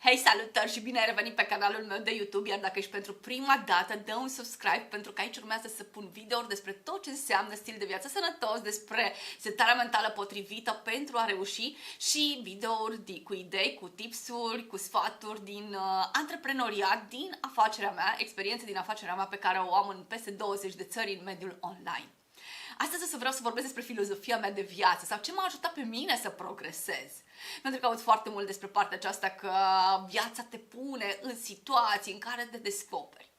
Hei, salutări și bine ai revenit pe canalul meu de YouTube, iar dacă ești pentru prima dată, dă un subscribe pentru că aici urmează să pun videouri despre tot ce înseamnă stil de viață sănătos, despre setarea mentală potrivită pentru a reuși și videouri cu idei, cu tipsuri, cu sfaturi din antreprenoriat, din afacerea mea, experiențe din afacerea mea pe care o am în peste 20 de țări în mediul online. Astăzi o să vreau să vorbesc despre filozofia mea de viață sau ce m-a ajutat pe mine să progresez. Pentru că aud foarte mult despre partea aceasta că viața te pune în situații în care te descoperi.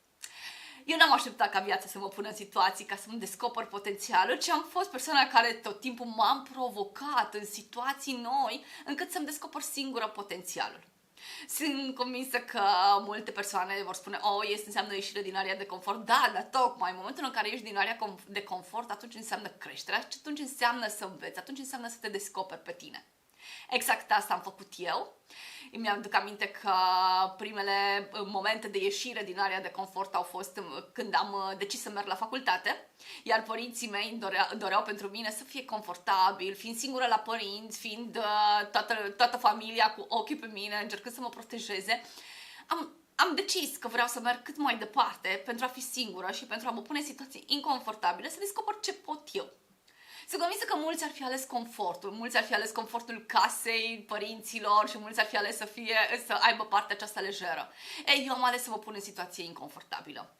Eu n-am așteptat ca viața să mă pună în situații ca să-mi descoper potențialul, ci am fost persoana care tot timpul m-am provocat în situații noi încât să-mi descoper singură potențialul. Sunt convinsă că multe persoane vor spune înseamnă ieșire din area de confort. Da, dar tocmai în momentul în care ieși din area de confort, atunci înseamnă creșterea, atunci înseamnă să înveți, atunci înseamnă să te descoperi pe tine. Exact asta am făcut eu. Îmi aduc aminte că primele momente de ieșire din area de confort au fost când am decis să merg la facultate, iar părinții mei doreau pentru mine să fie confortabil, fiind singură la părinți, fiind toată familia cu ochii pe mine, încercând să mă protejeze. Am decis că vreau să merg cât mai departe pentru a fi singură și pentru a mă pune în situații inconfortabile, să descoper ce pot eu. Sunt convinsă că mulți ar fi ales confortul, mulți ar fi ales confortul casei, părinților și mulți ar fi ales să aibă partea aceasta lejeră. Ei, eu am ales să mă pun în situație inconfortabilă.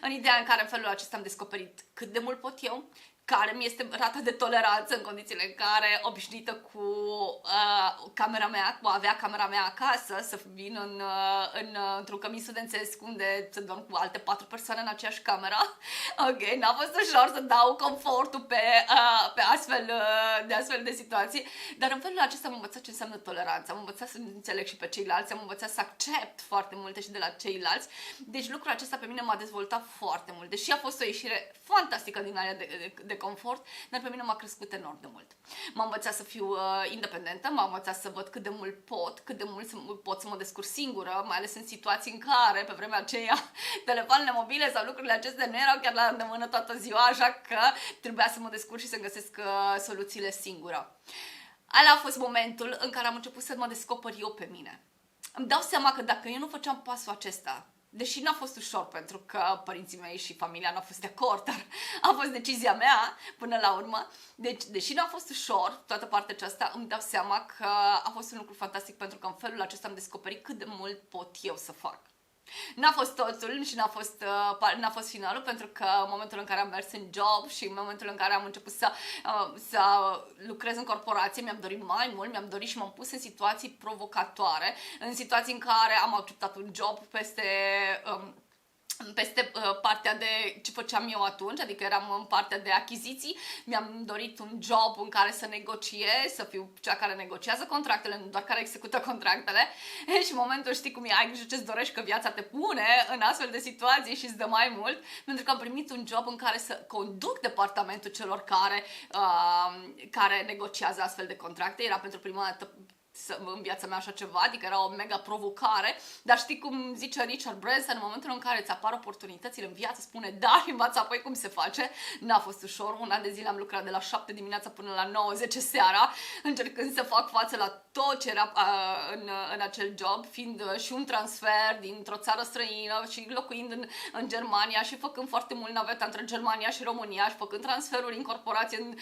În ideea în care în felul acesta am descoperit cât de mult pot eu, care mi este rata de toleranță în condițiile în care, obișnuită cu camera mea, cu a avea camera mea acasă, să vin într-un cămin studențesc unde să dorm cu alte 4 persoane în aceeași cameră. Ok, n-a fost ușor să dau confortul pe astfel de situații, dar în felul acesta am învățat ce înseamnă toleranță, am învățat să înțeleg și pe ceilalți, am învățat să accept foarte multe și de la ceilalți, deci lucrul acesta pe mine m-a dezvoltat foarte mult, deși a fost o ieșire fantastică din area de confort, dar pe mine m-a crescut enorm de mult. M-a învățat să fiu independentă, m-a învățat să văd cât de mult pot, cât de mult pot să mă descurc singură, mai ales în situații în care, pe vremea aceea, telefoanele mobile sau lucrurile acestea nu erau chiar la îndemână toată ziua, așa că trebuia să mă descurc și să găsesc soluțiile singură. Ala a fost momentul în care am început să mă descoper eu pe mine. Îmi dau seama că dacă eu nu făceam pasul acesta, deși n-a fost ușor pentru că părinții mei și familia n-au fost de acord, dar a fost decizia mea până la urmă. Deci, deși n-a fost ușor, toată partea aceasta, îmi dau seama că a fost un lucru fantastic pentru că în felul acesta am descoperit cât de mult pot eu să fac. N-a fost totul și n-a fost finalul, pentru că în momentul în care am mers în job și în momentul în care am început să lucrez în corporație, mi-am dorit mai mult, mi-am dorit și m-am pus în situații provocatoare, în situații în care am acceptat un job peste partea de ce făceam eu atunci, adică eram în partea de achiziții, mi-am dorit un job în care să negociez, să fiu cea care negociază contractele, nu doar care execută contractele. Și în momentul, știi cum e, ai grijă ce-ți dorești, că viața te pune în astfel de situații și îți dă mai mult, pentru că am primit un job în care să conduc departamentul celor care negociază astfel de contracte. Era pentru prima dată în viața mea așa ceva, adică era o mega provocare, dar știi cum zice Richard Branson, în momentul în care îți apar oportunitățile în viață, spune da și învață apoi cum se face. N-a fost ușor, un an de zile am lucrat de la 7 dimineața până la 9-10 seara, încercând să fac față la tot ce era în acel job, fiind și un transfer dintr-o țară străină și locuind în Germania și făcând foarte mult naveta între Germania și România și făcând transferuri în corporație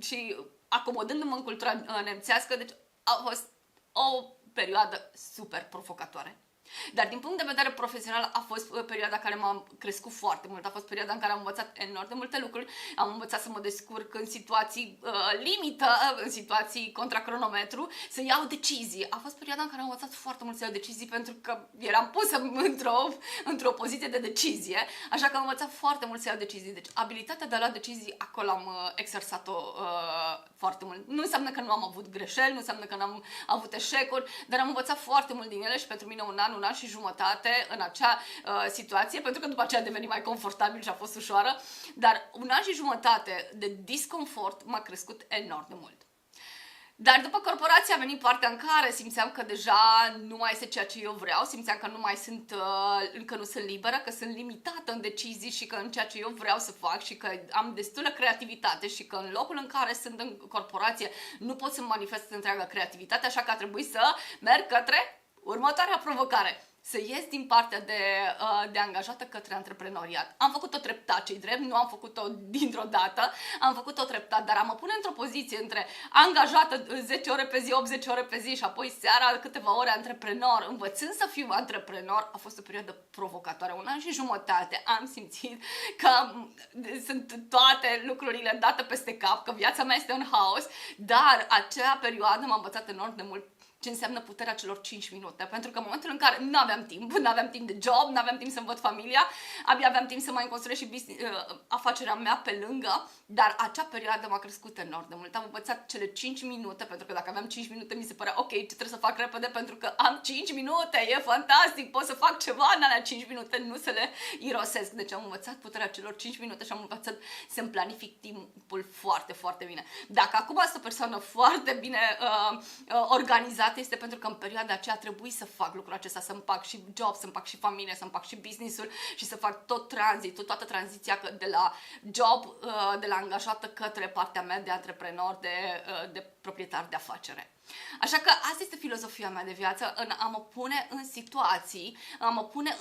și acomodându-mă în cultura nemțească, deci a fost o perioadă super provocatoare. Dar din punct de vedere profesional a fost perioada care m-a crescut foarte mult, a fost perioada în care am învățat enorm de multe lucruri, am învățat să mă descurc în situații limită, în situații contra cronometru, să iau decizii. A fost perioada în care am învățat foarte mult să iau decizii pentru că eram pusă într-o poziție de decizie, așa că am învățat foarte mult să iau decizii. Deci abilitatea de a lua decizii, acolo am exersat-o foarte mult. Nu înseamnă că nu am avut greșeli, nu înseamnă că n-am avut eșecuri, dar am învățat foarte mult din ele și pentru mine un an și jumătate în acea situație, pentru că după aceea a devenit mai confortabil și a fost ușoară, dar un an și jumătate de disconfort m-a crescut enorm de mult. Dar după corporație a venit partea în care simțeam că deja nu mai este ceea ce eu vreau, simțeam că nu mai sunt, că nu sunt liberă, că sunt limitată în decizii și că în ceea ce eu vreau să fac și că am destulă creativitate și că în locul în care sunt în corporație nu pot să manifest întreaga creativitate, așa că a trebuit să merg către următoarea provocare. Să ies din partea de angajată către antreprenoriat. Am făcut-o treptat, ce-i drept, nu am făcut-o dintr-o dată, am făcut-o treptat, dar am mă pune într-o poziție între angajată 10 ore pe zi, 80 ore pe zi și apoi seara câteva ore antreprenor, învățând să fiu antreprenor, a fost o perioadă provocatoare. 1 an și jumătate am simțit că sunt toate lucrurile date peste cap, că viața mea este un haos, dar acea perioadă m-a învățat enorm de mult ce înseamnă puterea celor 5 minute. Pentru că în momentul în care nu aveam timp de job, nu aveam timp să-mi văd familia, abia aveam timp să mai construiesc și afacerea mea pe lângă, dar acea perioadă m-a crescut enorm de mult. Am învățat cele 5 minute, pentru că dacă aveam 5 minute mi se părea ok, ce trebuie să fac repede pentru că am 5 minute, e fantastic, pot să fac ceva în alea 5 minute, nu să le irosesc. Deci am învățat puterea celor 5 minute și am învățat să-mi planific timpul foarte, foarte bine. Dacă acum sunt o persoană foarte bine organizată, este pentru că în perioada aceea trebuie să fac lucrul acesta, să împac și job, să împac și familie, să împac și business-ul și să fac tot tranzitul, toată tranziția de la job, de la angajată către partea mea de antreprenor, de proprietar de afacere. Așa că asta este filozofia mea de viață, a mă pune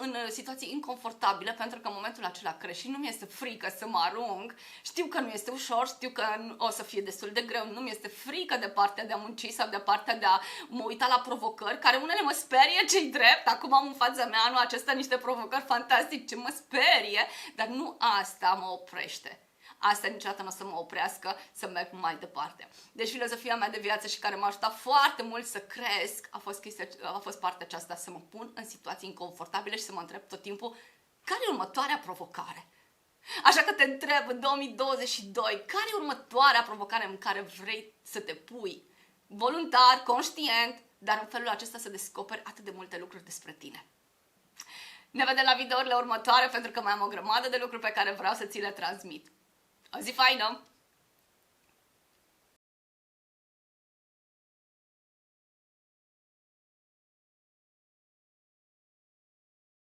în situații inconfortabile, pentru că în momentul acela crești și nu mi este frică să mă arunc. Știu că nu este ușor, știu că o să fie destul de greu, nu mi este frică de partea de a munci sau de partea de a mă uita la provocări, care unele mă sperie, ce-i drept. Acum am în fața mea anul acesta niște provocări fantastice, mă sperie, dar nu asta mă oprește. Asta niciodată nu o să mă oprească să merg mai departe. Deci filozofia mea de viață și care m-a ajutat foarte mult să cresc a fost partea aceasta, să mă pun în situații inconfortabile și să mă întreb tot timpul care e următoarea provocare. Așa că te întreb în 2022, care e următoarea provocare în care vrei să te pui? Voluntar, conștient, dar în felul acesta să descoperi atât de multe lucruri despre tine. Ne vedem la videourile următoare pentru că mai am o grămadă de lucruri pe care vreau să ți le transmit. O zi faină!